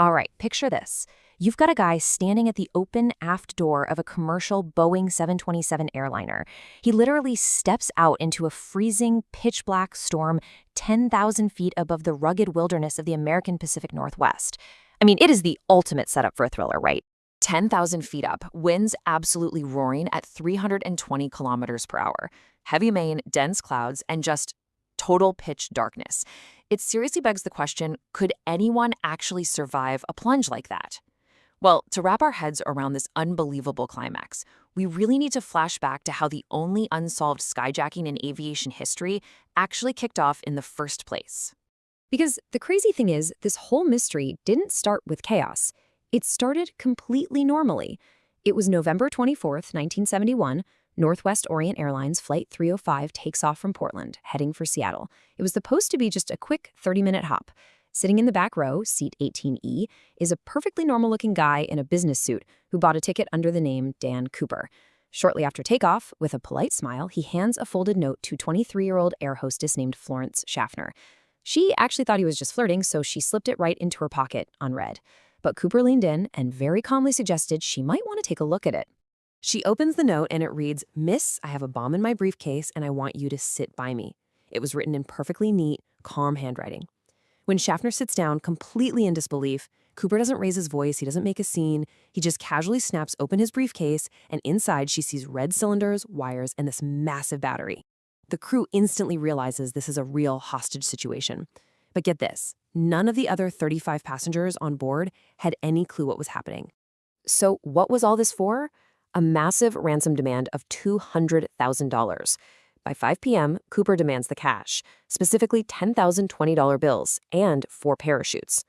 All right, picture this. You've got a guy standing at the open aft door of a commercial Boeing 727 airliner. He literally steps out into a freezing, pitch-black storm 10,000 feet above the rugged wilderness of the American Pacific Northwest. I mean, it is the ultimate setup for a thriller, right? 10,000 feet up, winds absolutely roaring at 320 kilometers per hour. Heavy rain, dense clouds, and just total pitch darkness. It seriously begs the question, could anyone actually survive a plunge like that? Well, to wrap our heads around this unbelievable climax, we really need to flash back to how the only unsolved skyjacking in aviation history actually kicked off in the first place. Because the crazy thing is, this whole mystery didn't start with chaos. It started completely normally. It was November 24th, 1971. Northwest Orient Airlines Flight 305 takes off from Portland, heading for Seattle. It was supposed to be just a quick 30-minute hop. Sitting in the back row, seat 18E, is a perfectly normal-looking guy in a business suit who bought a ticket under the name Dan Cooper. Shortly after takeoff, with a polite smile, he hands a folded note to 23-year-old air hostess named Florence Schaffner. She actually thought he was just flirting, so she slipped it right into her pocket, unread. But Cooper leaned in and very calmly suggested she might want to take a look at it. She opens the note and it reads, "Miss, I have a bomb in my briefcase and I want you to sit by me." It was written in perfectly neat, calm handwriting. When Schaffner sits down, completely in disbelief, Cooper doesn't raise his voice, he doesn't make a scene, he just casually snaps open his briefcase, and inside she sees red cylinders, wires, and this massive battery. The crew instantly realizes this is a real hostage situation. But get this, none of the other 35 passengers on board had any clue what was happening. So what was all this for? A massive ransom demand of $200,000. By 5 p.m., Cooper demands the cash, specifically $10,020 bills and 4 parachutes.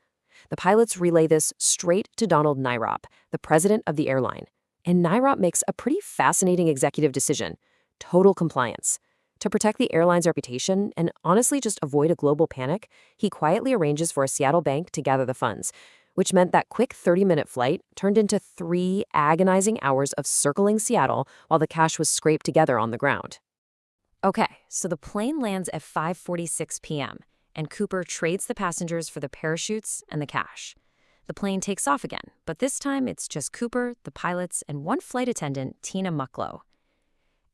The pilots relay this straight to Donald Nyrop, the president of the airline. And Nyrop makes a pretty fascinating executive decision: total compliance. To protect the airline's reputation and honestly just avoid a global panic, he quietly arranges for a Seattle bank to gather the funds, which meant that quick 30-minute flight turned into 3 agonizing hours of circling Seattle while the cash was scraped together on the ground. Okay, so the plane lands at 5:46 p.m., and Cooper trades the passengers for the parachutes and the cash. The plane takes off again, but this time it's just Cooper, the pilots, and one flight attendant, Tina Mucklow.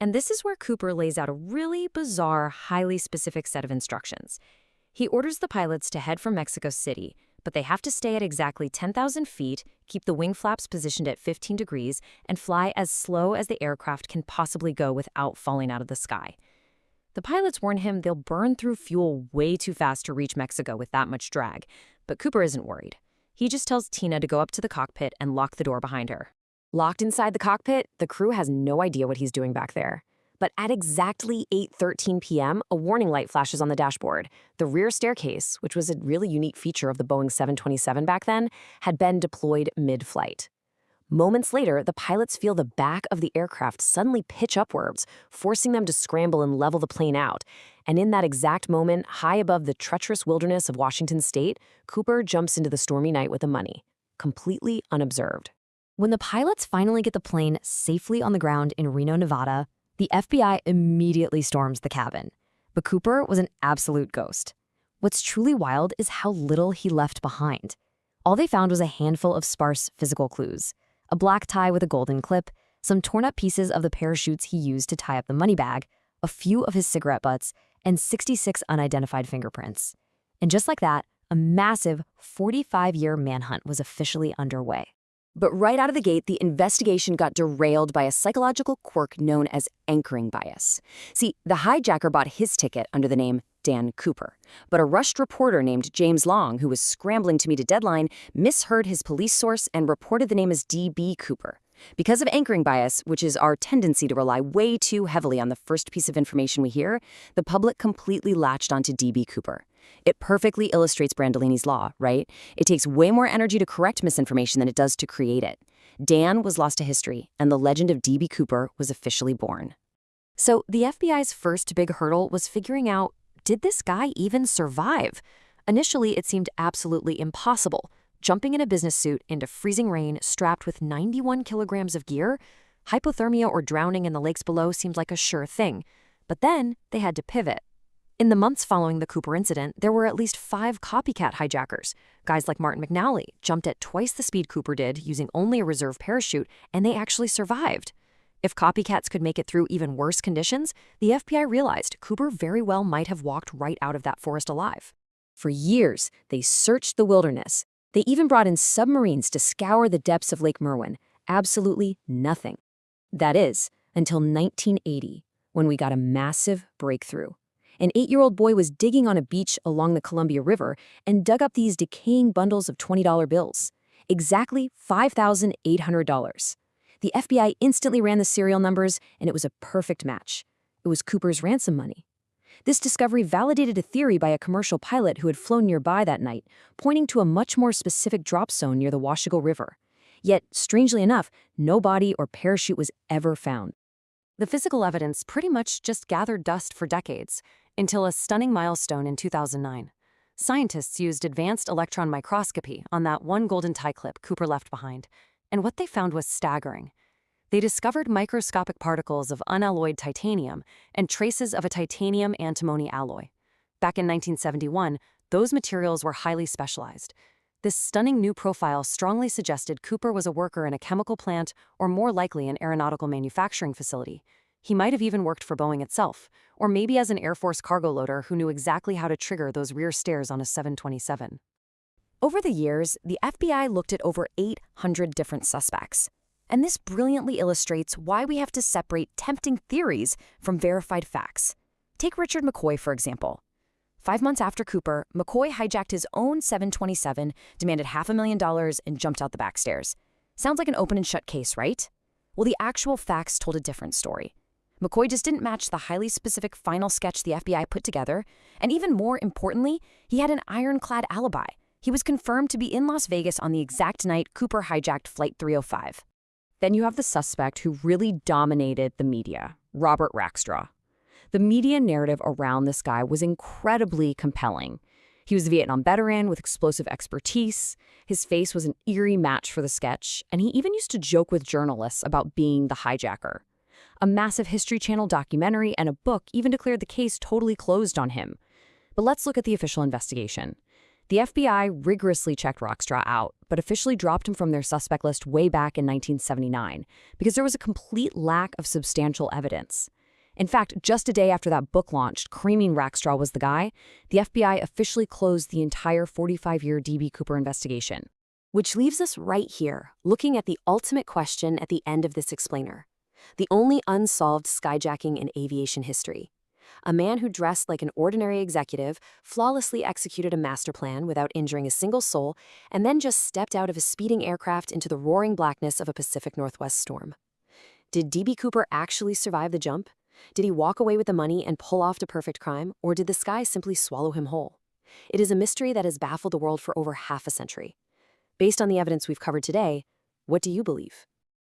And this is where Cooper lays out a really bizarre, highly specific set of instructions. He orders the pilots to head for Mexico City, but they have to stay at exactly 10,000 feet, keep the wing flaps positioned at 15 degrees, and fly as slow as the aircraft can possibly go without falling out of the sky. The pilots warn him they'll burn through fuel way too fast to reach Mexico with that much drag, but Cooper isn't worried. He just tells Tina to go up to the cockpit and lock the door behind her. Locked inside the cockpit, the crew has no idea what he's doing back there. But at exactly 8:13 p.m., a warning light flashes on the dashboard. The rear staircase, which was a really unique feature of the Boeing 727 back then, had been deployed mid-flight. Moments later, the pilots feel the back of the aircraft suddenly pitch upwards, forcing them to scramble and level the plane out. And in that exact moment, high above the treacherous wilderness of Washington state, Cooper jumps into the stormy night with the money, completely unobserved. When the pilots finally get the plane safely on the ground in Reno, Nevada, the FBI immediately storms the cabin. But Cooper was an absolute ghost. What's truly wild is how little he left behind. All they found was a handful of sparse physical clues: a black tie with a golden clip, some torn-up pieces of the parachutes he used to tie up the money bag, a few of his cigarette butts, and 66 unidentified fingerprints. And just like that, a massive 45-year manhunt was officially underway. But right out of the gate, the investigation got derailed by a psychological quirk known as anchoring bias. See, the hijacker bought his ticket under the name Dan Cooper, but a rushed reporter named James Long, who was scrambling to meet a deadline, misheard his police source and reported the name as D.B. Cooper. Because of anchoring bias, which is our tendency to rely way too heavily on the first piece of information we hear, the public completely latched onto D.B. Cooper. It perfectly illustrates Brandolini's law, right? It takes way more energy to correct misinformation than it does to create it. Dan was lost to history, and the legend of D.B. Cooper was officially born. So the FBI's first big hurdle was figuring out, did this guy even survive? Initially, it seemed absolutely impossible. Jumping in a business suit into freezing rain strapped with 91 kilograms of gear, hypothermia or drowning in the lakes below seemed like a sure thing. But then they had to pivot. In the months following the Cooper incident, there were at least 5 copycat hijackers. Guys like Martin McNally jumped at twice the speed Cooper did using only a reserve parachute, and they actually survived. If copycats could make it through even worse conditions, the FBI realized Cooper very well might have walked right out of that forest alive. For years, they searched the wilderness. They even brought in submarines to scour the depths of Lake Merwin. Absolutely nothing. That is, until 1980, when we got a massive breakthrough. An 8-year-old boy was digging on a beach along the Columbia River and dug up these decaying bundles of $20 bills. Exactly $5,800. The FBI instantly ran the serial numbers, and it was a perfect match. It was Cooper's ransom money. This discovery validated a theory by a commercial pilot who had flown nearby that night, pointing to a much more specific drop zone near the Washougal River. Yet, strangely enough, no body or parachute was ever found. The physical evidence pretty much just gathered dust for decades, until a stunning milestone in 2009. Scientists used advanced electron microscopy on that one golden tie clip Cooper left behind, and what they found was staggering. They discovered microscopic particles of unalloyed titanium and traces of a titanium-antimony alloy. Back in 1971, those materials were highly specialized. This stunning new profile strongly suggested Cooper was a worker in a chemical plant or more likely an aeronautical manufacturing facility. He might have even worked for Boeing itself, or maybe as an Air Force cargo loader who knew exactly how to trigger those rear stairs on a 727. Over the years, the FBI looked at over 800 different suspects. And this brilliantly illustrates why we have to separate tempting theories from verified facts. Take Richard McCoy, for example. 5 months after Cooper, McCoy hijacked his own 727, demanded $500,000, and jumped out the back stairs. Sounds like an open and shut case, right? Well, the actual facts told a different story. McCoy just didn't match the highly specific final sketch the FBI put together, and even more importantly, he had an ironclad alibi. He was confirmed to be in Las Vegas on the exact night Cooper hijacked Flight 305. Then you have the suspect who really dominated the media, Robert Rackstraw. The media narrative around this guy was incredibly compelling. He was a Vietnam veteran with explosive expertise, his face was an eerie match for the sketch, and he even used to joke with journalists about being the hijacker. A massive History Channel documentary and a book even declared the case totally closed on him. But let's look at the official investigation. The FBI rigorously checked Rackstraw out, but officially dropped him from their suspect list way back in 1979 because there was a complete lack of substantial evidence. In fact, just a day after that book launched, claiming Rackstraw was the guy, the FBI officially closed the entire 45-year D.B. Cooper investigation. Which leaves us right here, looking at the ultimate question at the end of this explainer. The only unsolved skyjacking in aviation history. A man who dressed like an ordinary executive, flawlessly executed a master plan without injuring a single soul, and then just stepped out of a speeding aircraft into the roaring blackness of a Pacific Northwest storm. Did D.B. Cooper actually survive the jump? Did he walk away with the money and pull off a perfect crime, or did the sky simply swallow him whole? It is a mystery that has baffled the world for over half a century. Based on the evidence we've covered today, what do you believe?